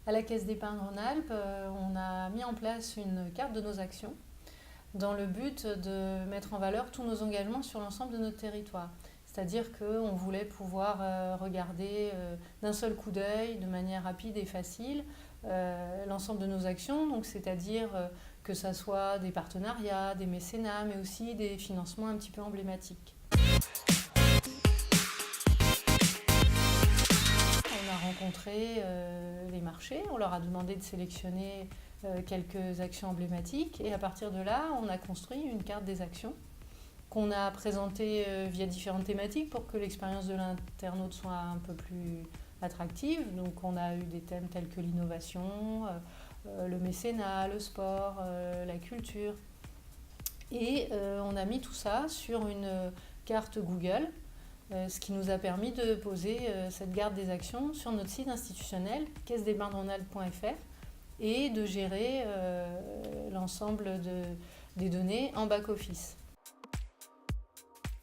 À la Caisse d'épargne Rhône-Alpes, on a mis en place une carte de nos actions dans le but de mettre en valeur tous nos engagements sur l'ensemble de notre territoire. C'est-à-dire qu'on voulait pouvoir regarder d'un seul coup d'œil, de manière rapide et facile, l'ensemble de nos actions, donc c'est-à-dire que ce soit des partenariats, des mécénats, mais aussi des financements un petit peu emblématiques. On a rencontré les marchés, on leur a demandé de sélectionner quelques actions emblématiques et à partir de là, on a construit une carte des actions qu'on a présentée via différentes thématiques pour que l'expérience de l'internaute soit un peu plus attractive. Donc on a eu des thèmes tels que l'innovation, le mécénat, le sport, la culture. Et on a mis tout ça sur une carte Google, ce qui nous a permis de poser cette carte des actions sur notre site institutionnel caisse-d'épargne-rhône-alpes.fr et de gérer l'ensemble des données en back-office.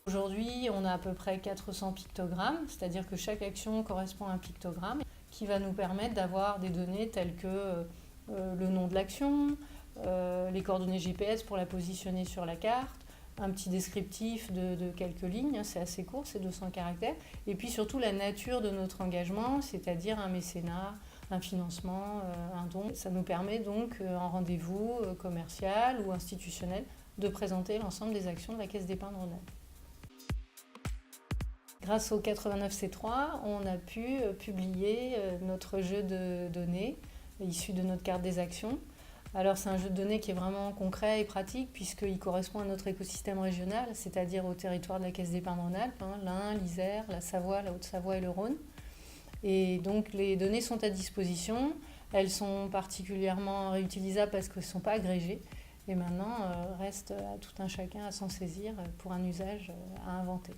Aujourd'hui, on a à peu près 400 pictogrammes, c'est-à-dire que chaque action correspond à un pictogramme qui va nous permettre d'avoir des données telles que le nom de l'action, les coordonnées GPS pour la positionner sur la carte, un petit descriptif de quelques lignes, c'est assez court, c'est 200 caractères, et puis surtout la nature de notre engagement, c'est-à-dire un mécénat, un financement, un don. Ça nous permet donc, en rendez-vous commercial ou institutionnel, de présenter l'ensemble des actions de la Caisse d'épargne Rhône-Alpes. Grâce au 89C3, on a pu publier notre jeu de données issu de notre carte des actions. Alors c'est un jeu de données qui est vraiment concret et pratique puisqu'il correspond à notre écosystème régional, c'est-à-dire au territoire de la Caisse d'épargne Rhône-Alpes, l'Ain, l'Isère, la Savoie, la Haute-Savoie et le Rhône. Et donc les données sont à disposition, elles sont particulièrement réutilisables parce qu'elles ne sont pas agrégées. Et maintenant, reste à tout un chacun à s'en saisir pour un usage à inventer.